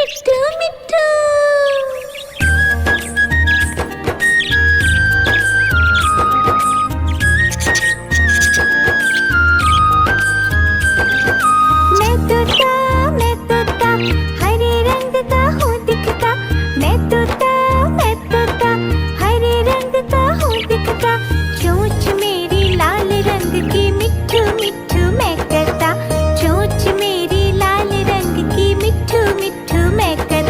मिट्ठू मिट्ठू। मैं तोता हरे रंग का हूँ दिखता। मैं तोता हरे रंग का हूँ दिखता। चोंच मेरी लाल रंग की मिट्ठू मिट्ठू मैं करता। चोंच मेरी लाल रंग की मिट्ठू मिट्ठू मैं करता।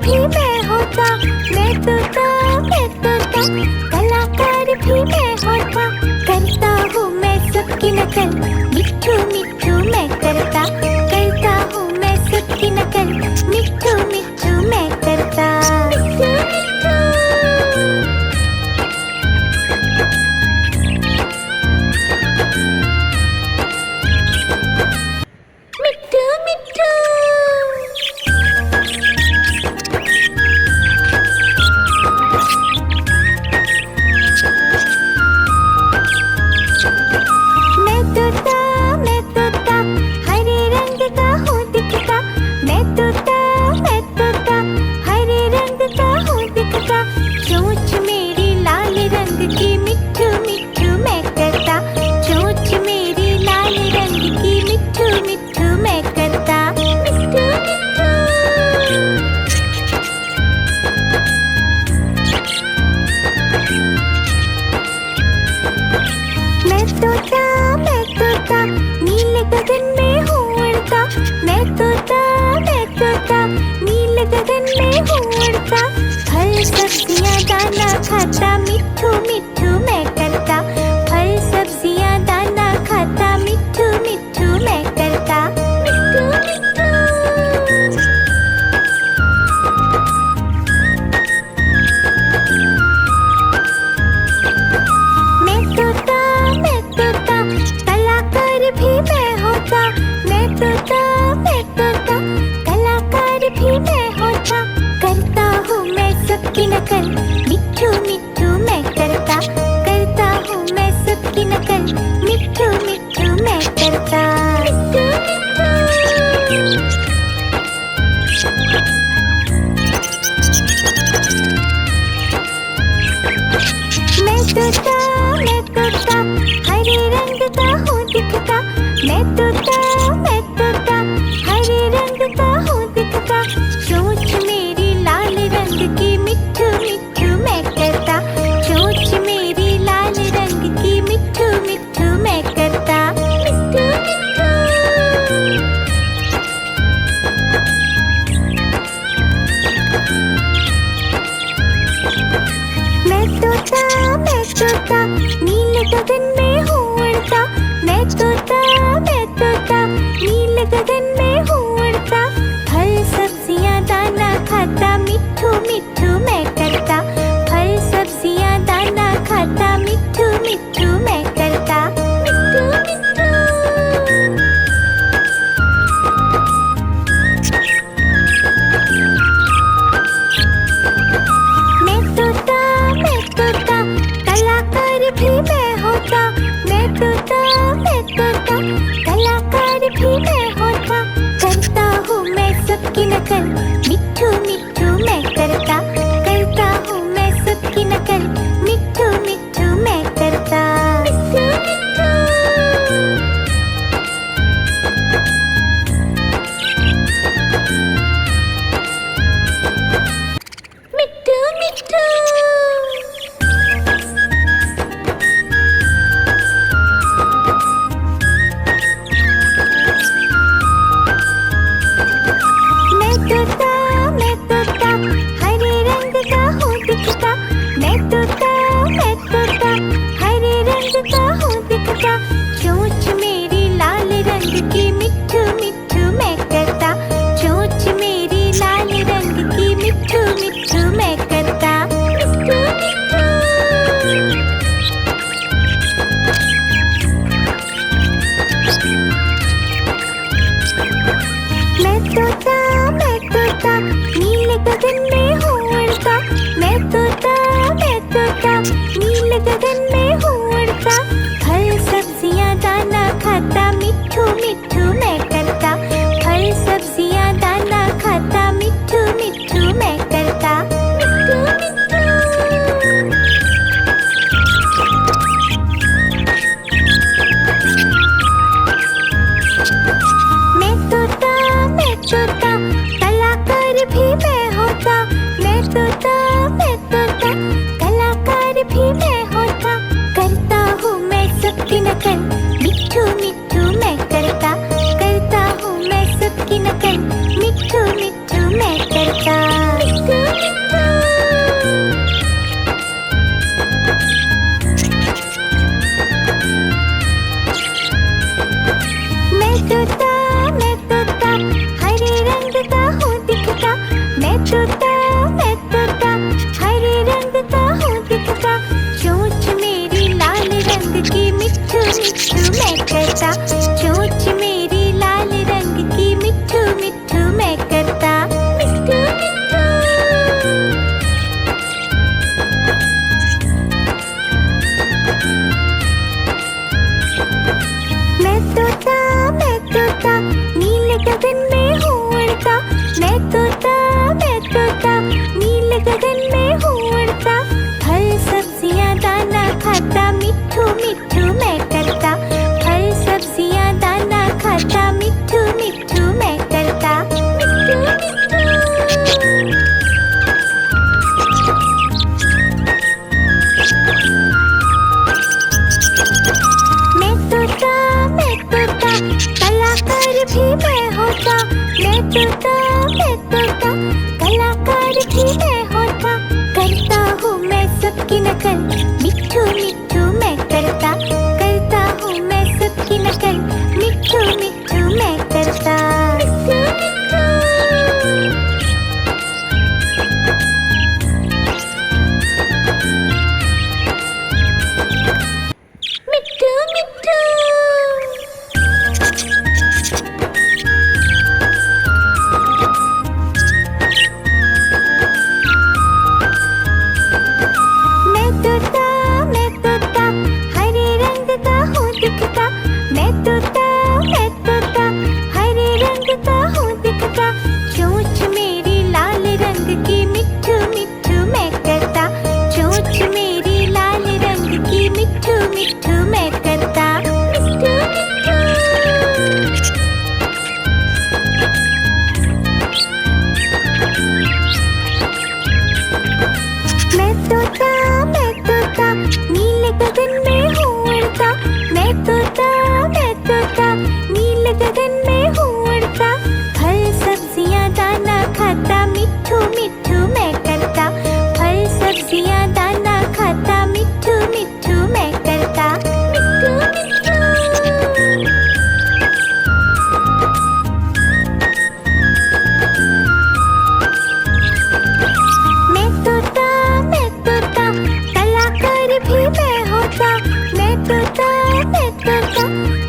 भी मैं होता, मैं तोता, मैं तोता, कलाकार भी मैं होता। करता हूँ मैं सबकी नकल, मिट्ठू मिट्ठू मैं करता। करता हूँ मैं सबकी नकल, मिट्ठू मिट्ठू मैं करता। मिट्ठू मिट्ठू। मैं तोता, हरे रंग का हूँ दिखता। मैं तोता, हरे रंग का हूँ दिखता। चोंच मेरी लाल रंग की, मिट्ठू मिट्ठू मैं करता। चोंच मेरी लाल रंग की, मिट्ठू मिट्ठू मैं करता। मिट्ठू मिट्ठू। मैं तोता, नीले गगन में हूँ उड़ता। मैं तोता, नीले गगन में हूँ उड़ता। फल सब्जियाँ दाना खाता, मिट्ठू मिट्ठू मैं करता। फल सब्जियाँ दाना खाता, मिट्ठू मिट्ठू मैं करता। मिट्ठू मिट्ठू। मैं तोता, कलाकार भी मैं होता। मैं तोता, कलाकार भी मैं होता। करता हूँ मैं सबकी नकल, मिट्ठू मिट्ठू मैं करता। करता हूँ मैं सबकी नकल, मिट्ठू मिट्ठू मैं करता। मिट्ठू मिट्ठू। मैं तोता, हरे रंग का हूँ दिखता। मैं तोता, हरे रंग का हूँ दिखता। चोंच मेरी लाल रंग की, मिट्ठू मिट्ठू मैं करता। चोंच मेरी लाल रंग की, मिट्ठू मिट्ठू मैं करता। मिट्ठू मिट्ठू। मैं तोता, नीले गगन में हूँ उड़ता। मैं तोता, नीले गगन में हूँ उड़ता। फल सब्जियाँ दाना खाता, मिट्ठू मिट्ठू मैं करता। फल सब्जियाँ दाना खाता, मिट्ठू मिट्ठू मैं करता। मिट्ठू मिट्ठू। मैं तोता, कलाकार भी मैं होता। मैं तोता, कलाकार भी मैं होता। करता हूँ मैं सबकी नकल, मिट्ठू मिट्ठू मैं करता। करता हूँ मैं सबकी नकल, मिट्ठू मिट्ठू मैं करता। मिट्ठू मिट्ठू। मिट्ठू मिट्ठू। मैं तोता, हरे रंग का हूँ दिखता। मैं तोता, नकल, मिट्ठू मिट्ठू मैं करता, करता हूँ मैं सबकी नकल, मिट्ठू मिट्ठू मैं करता। मिट्ठू मिट्ठू मैं तोता हरे रंग का हूँ दिखता, मैं तोता हरे रंग का हूँ दिखता, चोंच मेरी लाल रंग की, मिट्ठू मिट्ठू मैं करता, चोंच मेरी लाल रंग की, मिट्ठू मिट्ठू मैं करता। मिट्ठू मैं तोता नीले गगन में हूँ उड़ता, मैं तोता नीले गगन में हूँ उड़ता, फल सब्जियाँ दाना खाता, मिट्ठू मिट्ठू मैं करता, फल सब्जियाँ दाना खाता, मिट्ठू मिट्ठू मैं करता। मिट्ठू मिट्ठू मैं तोता कलाकार भी मैं होता, मैं तोता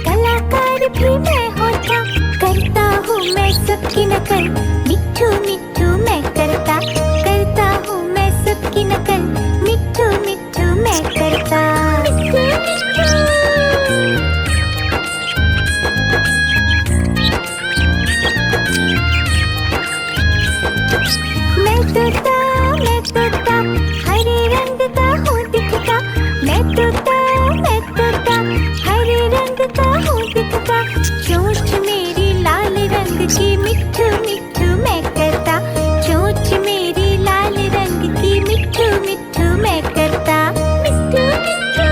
कलाकार भी मैं होता, करता हूँ मैं सबकी नकल, मिट्ठू मिट्ठू मैं करता, करता हूँ मैं सबकी नकल, मिट्ठू मिट्ठू मैं करता। मैं तोता हरे रंग का हूँ दिखता, मैं तोता हरे रंग का हूँ दिखता, चोंच मेरी लाल रंग की, मिट्ठू मिट्ठू मैं करता, चोंच मेरी लाल रंग की, मिट्ठू मिट्ठू मैं करता। मिट्ठू मिट्ठू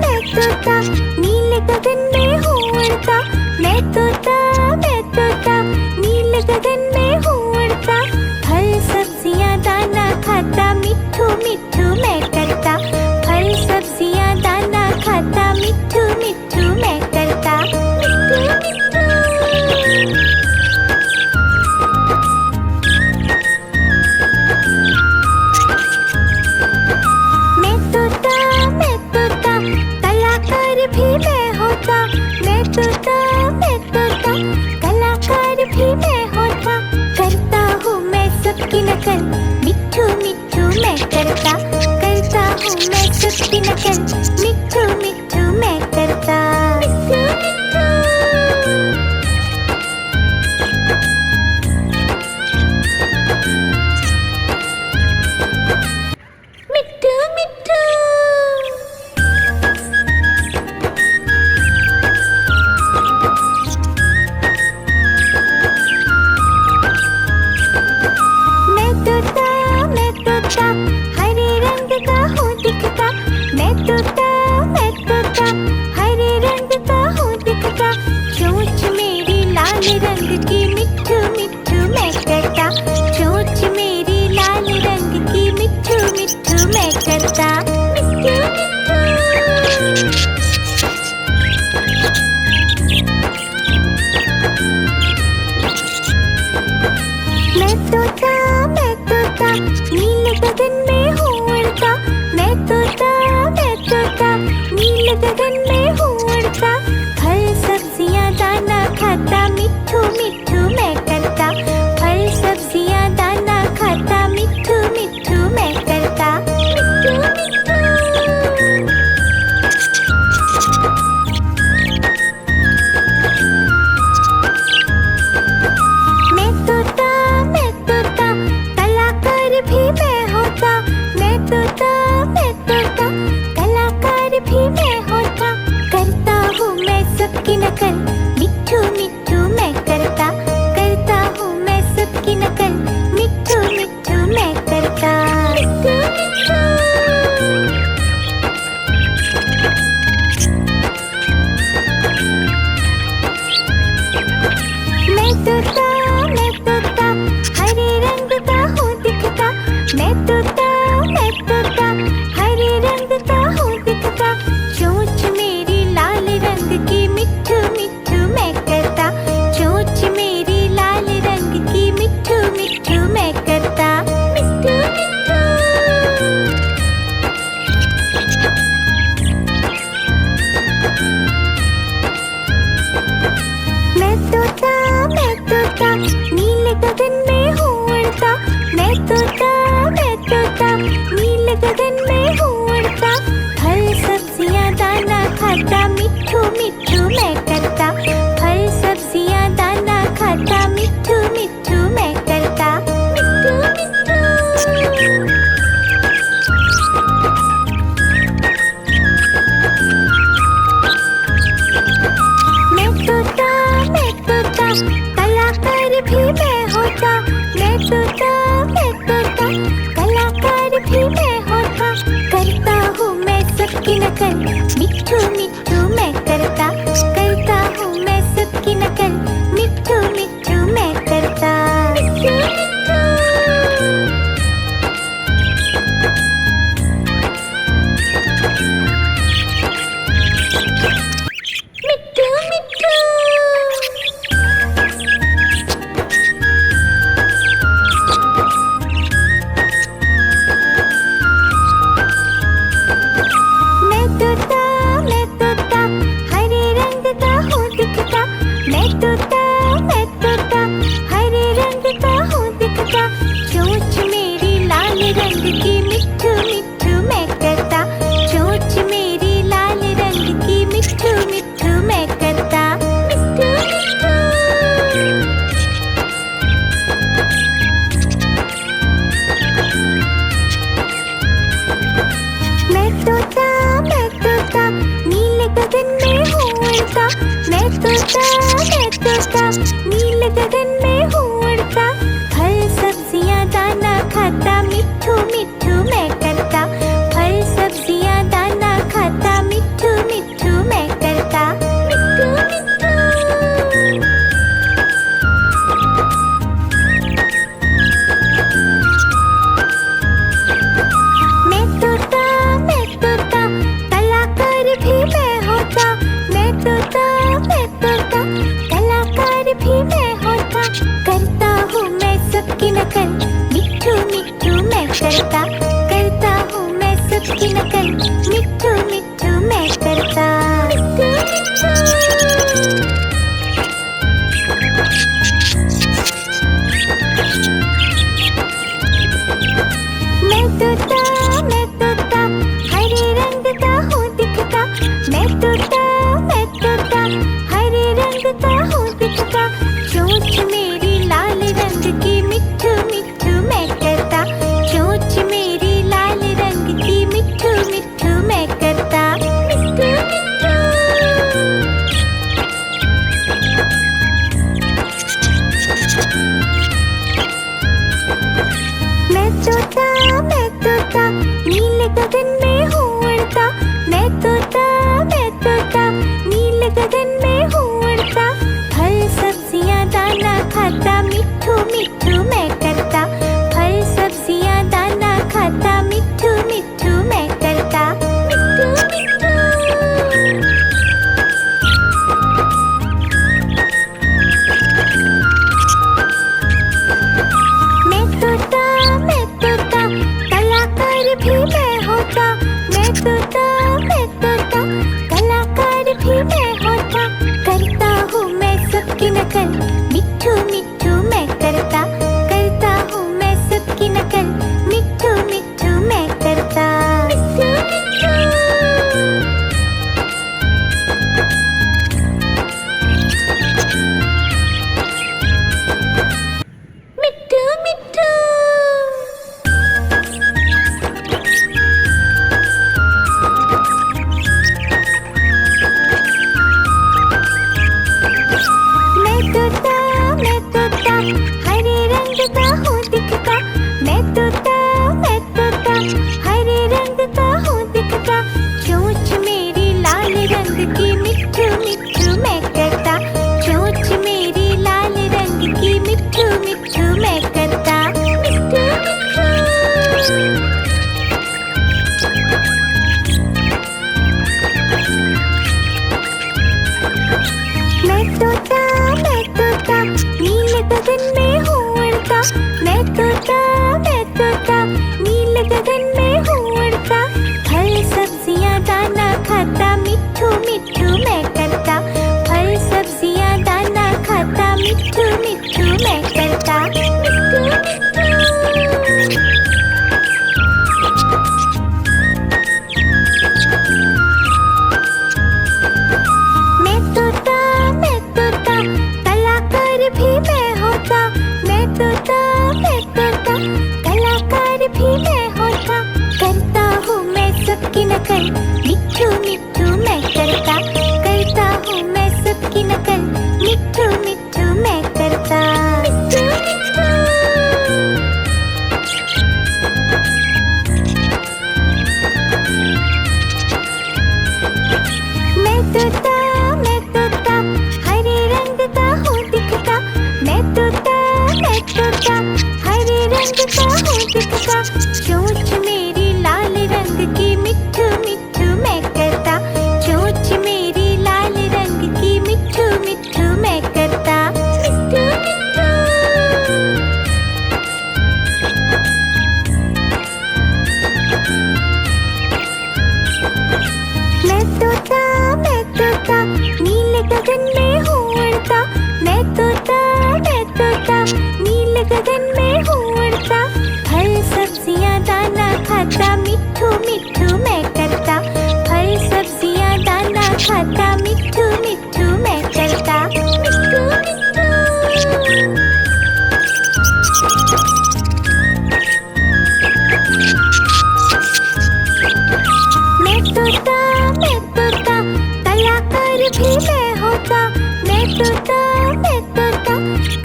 मैं तोता नीले गगन में हूँ उड़ता, मैं तोता नीले गगन में हूँ उड़ता, फल सब्जियाँ दाना खाता, मिट्ठू मिट्ठू मैं करता, फल सब्जियाँ दाना खाता, मिट्ठू मिट्ठू मैं करता। मिट्ठू मिट्ठू मैं तोता कलाकार भी मैं होता, मैं तोता कलाकार भी मैं होता, करता हूँ मैं सबकी नकल, मिट्ठू मिट्ठू मैं करता, करता हूँ मैं सबकी नकल, मिट्ठू मिट्ठू मैं करता। मिट्ठू मिट्ठू मिट्ठू मिट्ठू मैं तोता हरे रंग का हूँ दिखता, मैं तोता हरे रंग का हूँ दिखता, चोंच मेरी लाल रंग की, मिट्ठू मिट्ठू मैं करता, चोंच मेरी लाल रंग की, मिट्ठू मिट्ठू मैं करता। मिट्ठू मिट्ठू मैं तोता नीले गगन में हूँ उड़ता, मैं तोता नीले गगन में हूँ उड़ता, फल सब्जियाँ दाना खाता, मिट्ठू मिट्ठू मैं करता, फल सब्जियाँ दाना खाता, मिट्ठू मिट्ठू मैं करता। मिट्ठू मिट्ठू मैं तोता कलाकार भी मैं होता, मैं तोता कलाकार भी मैं होता, करता हूँ मैं खाता, मिट्ठू मिट्ठू मैं करता। फल सब्जियां दाना खाता, मिट्ठू मिट्ठू मैं करता। मिट्ठू मिट्ठू। मैं तोता, कलाकार भी मैं होता। मैं तोता, कलाकार भी मैं होता। करता हूँ मैं सबकी नकल, मिट्ठू मिट्ठू मैं करता। करता हूँ मैं सबकी नकल, मिट्ठू मिट्ठू मैं करता। मिट्ठू मिट्ठू। मिट्ठू मिट्ठू। मैं तोता, हरे रंग का हूँ दिखता। मैं तोता, हरे रंग का हूँ दिखता। चोंच मेरी लाल रंग की, मिट्ठू मिट्ठू मैं करता। चोंच मेरी लाल रंग की, मिट्ठू मिट्ठू मैं करता। मिट्ठू मिट्ठू। मैं तोता, नीले गगन में हूँ उड़ता। मैं तोता, नीले गगन में हूँ उड़ता। फल सब्जियां दाना खाता, मिट्ठू मिट्ठू मैं करता। फल सब्जियां दाना खाता, मिट्ठू मिट्ठू मैं करता। मिट्ठू मिट्ठू। मैं तोता, कलाकार भी मैं होता। मैं तोता, कलाकार भी मैं होता। करता हूँ मैं सबकी नकल, मिट्ठू मिट्ठू मैं करता। करता हूँ मैं सबकी नकल, मिट्ठू मिट्ठू मैं करता। मिट्ठू मिट्ठू। मैं तोता, हरे रंग का हूँ दिखता। मैं तोता, हरे रंग का हूँ दिखता। चोंच मेरी लाल रंग की, मिट्ठू मिट्ठू मैं करता। चोंच मेरी लाल रंग की, मिट्ठू मिट्ठू मैं करता। मिट्ठू मिट्ठू। मैं तोता, नीले गगन में हूँ उड़ता। मैं तोता, नीले गगन में हूँ उड़ता। फल सब्जियां दाना खाता, मिट्ठू मिट्ठू मैं करता। फल सब्जियां दाना खाता, मिट्ठू मिट्ठू मैं करता। मिट्ठू मिट्ठू। मैं तोता, कलाकार भी मैं होता। मैं तोता, कलाकार भी मैं होता। करता हूँ मैं सबकी नकल, मिट्ठू मिट्ठू मैं करता। करता हूँ मैं सबकी नकल, मिट्ठू मिट्ठू मैं करता। मिट्ठू मिट्ठू। मिट्ठू मिट्ठू। मैं तोता, हरे रंग का हूँ दिखता। मैं तोता, हरे रंग का हूँ दिखता। चोंच मेरी लाल रंग की, मिट्ठू मिट्ठू मैं करता। चोंच मेरी लाल रंग की, मिट्ठू मिट्ठू मैं करता। मिट्ठू मिट्ठू। मैं तोता, नीले गगन में हूँ उड़ता। मैं तोता, नीले गगन में हूँ उड़ता। फल सब्जियां दाना खाता, मिट्ठू मिट्ठू करता, करता हूँ मैं सबकी नकल, मिट्ठू मिट्ठू मैं करता। मैं तोता हरे रंग का हूँ दिखता, मैं तोता हरे रंग का हूँ दिखता। चोंच मेरी लाल रंग की, मिट्ठू मिट्ठू मैं करता, चोंच मेरी लाल रंग की, मिट्ठू मिट्ठू मैं करता। मैं तोता नीले गगन में हूँ उड़ता, मैं तोता नीले गगन में हूँ उड़ता। फल सब्जियाँ दाना खाता, मिट्ठू मिट्ठू मैं करता, फल सब्जियाँ दाना खाता, मिट्ठू मिट्ठू मैं करता। मैं तोता कलाकार भी मैं होता, मैं तोता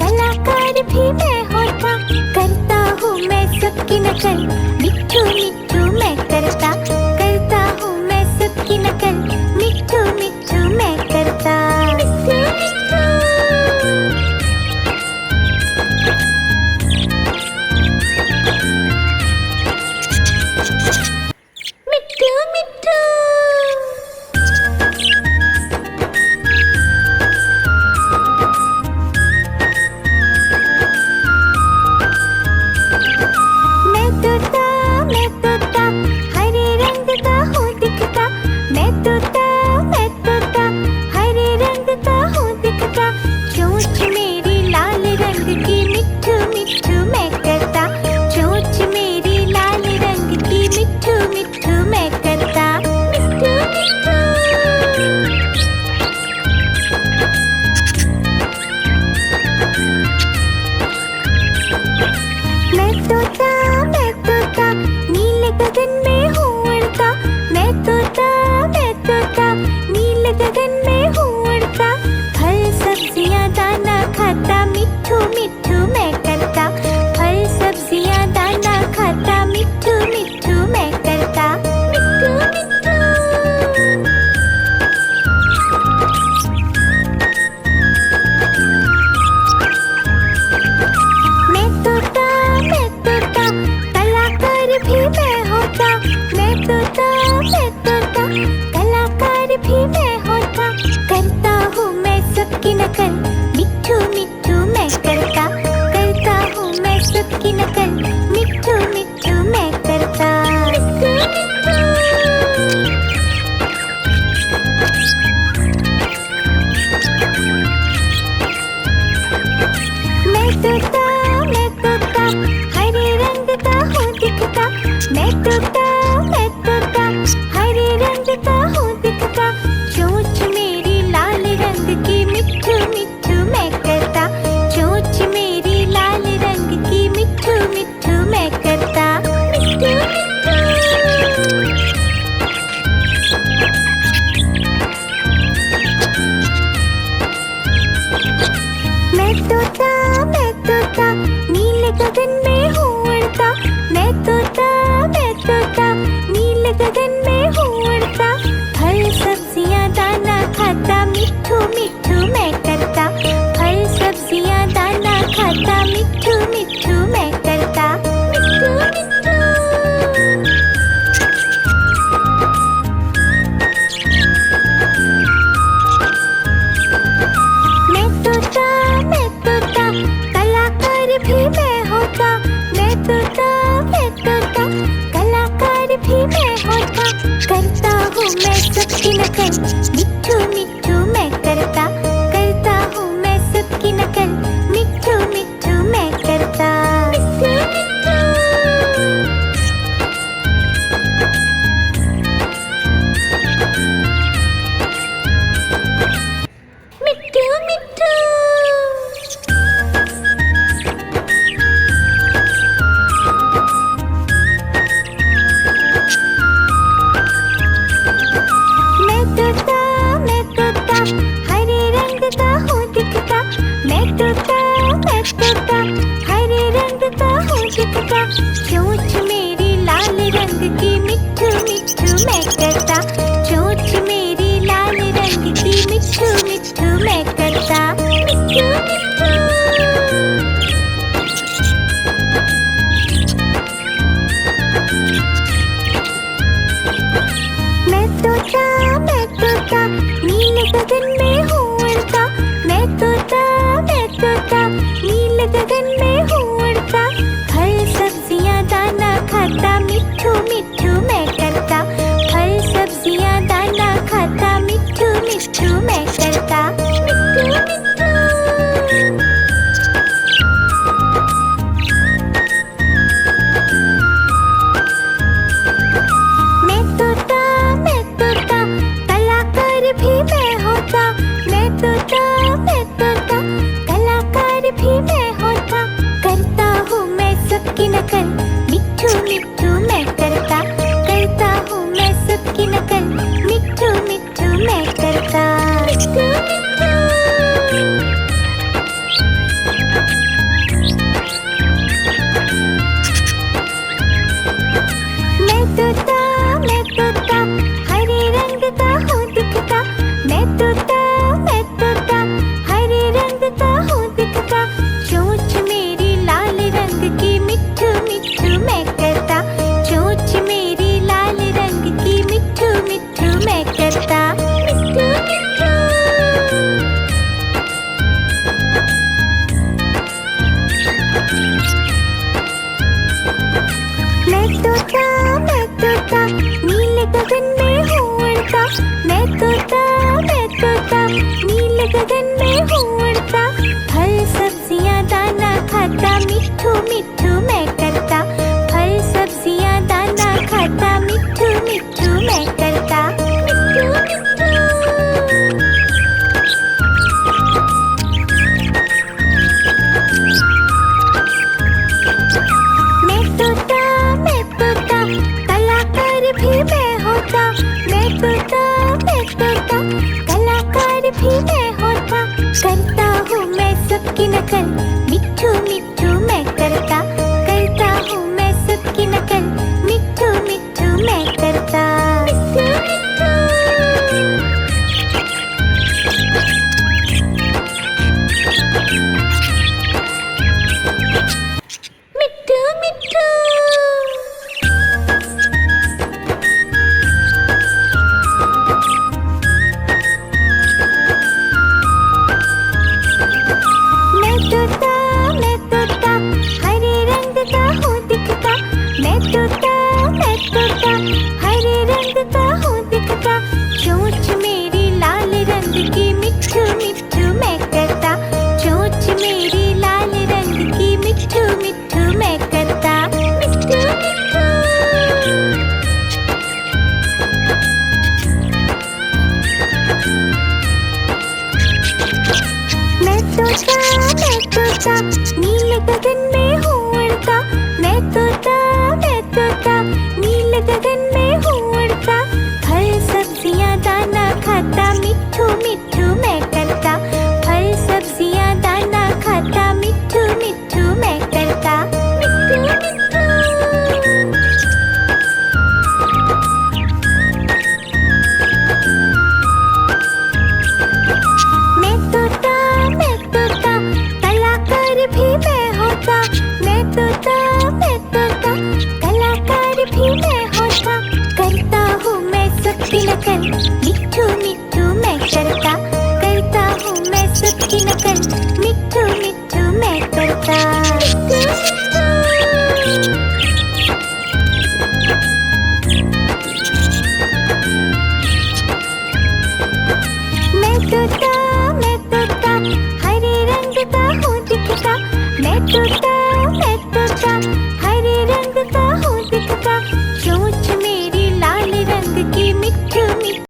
कलाकार भी मैं होता। करता हूँ मैं सबकी नकल, मिट्ठू मिट्ठू मैं करता, करता हूँ मैं सबकी नकल, मिट्ठू मिट्ठू मैं करता। मिट्ठू मिट्ठू मैं तोता हरे रंग का हूँ दिखता, मैं तोता हरे रंग का हूँ दिखता। चोंच मेरी लाल रंग की, मिट्ठू मिट्ठू मैं करता, चोंच मेरी लाल रंग की, मिट्ठू मिट्ठू मैं करता। मैं तोता नीले गगन में हूँ उड़ता, मैं तोता नीले गगन में हूँ उड़ता। फल सब्जियाँ दाना खाता, मिट्ठू मिट्ठू मैं करता, फल सब्जियाँ दाना खाता, मिट्ठू मिट्ठू मैं करता। मैं तोता कलाकार भी मैं होता, मैं तोता कलाकार भी मैं होता। करता हूँ मैं सबकी नकल, मिट्ठू मिट्ठू मैं करता, करता हूँ मैं सबकी नकल, मिट्ठू मिट्ठू मैं करता। मैं तोता हरे रंग का हूँ दिखता, मैं तोता हरे रंग का हूँ दिखता। चोंच मेरी लाल रंग की, मिट्ठू मिट्ठू मैं करता, चोंच मेरी लाल रंग की, मिट्ठू मिट्ठू मैं करता। मैं तोता नीले गगन में हूँ उड़ता, मैं तोता नीले गगन में हूँ उड़ता। फल सब्जियाँ दाना खाता, मिट्ठू मिट्ठू मैं करता, फल सब्जियाँ दाना खाता, मिट्ठू मिट्ठू मैं करता। मैं तोता कलाकार भी मैं होता, मैं तोता कलाकार भी मैं होता। करता हूँ मैं सबकी नकल, मिट्ठू मिट्ठू मैं करता, करता हूँ मैं सबकी नकल, मिट्ठू मिट्ठू मैं करता। मिट्ठू मिट्ठू मैं तोता नकल, मिट्ठू मिट्ठू मैं करता, करता हूँ मैं सबकी नकल, मिट्ठू मिट्ठू मैं करता। मिट्ठू मिट्ठू मैं तोता हरे रंग का हूँ दिखता, मैं तोता हरे रंग का हूँ दिखता, चोंच मेरी लाल रंग की, मिट्ठू मिट्ठू मैं करता, चोंच मेरी लाल रंग की, मिट्ठू मिट्ठू मैं करता। मिट्ठू मिट्ठू मैं तोता नीले गगन में हूँ उड़ता, मैं तोता नीले गगन में हूँ उड़ता, फल सब्जियाँ दाना खाता, मिट्ठू मिट्ठू मैं करता, फल सब्जियाँ दाना खाता, मिट्ठू मिट्ठू मैं करता। मिट्ठू मिट्ठू मैं तोता कलाकार भी मैं होता, मैं तोता कलाकार भी मैं होता, करता हूँ मैं सबकी नकल, मिट्ठू मिट्ठू मैं करता, करता हूँ मैं सबकी नकल, मिट्ठू मिट्ठू मैं करता। मैं तोता हरे रंग का हूँ दिखता, मैं तोता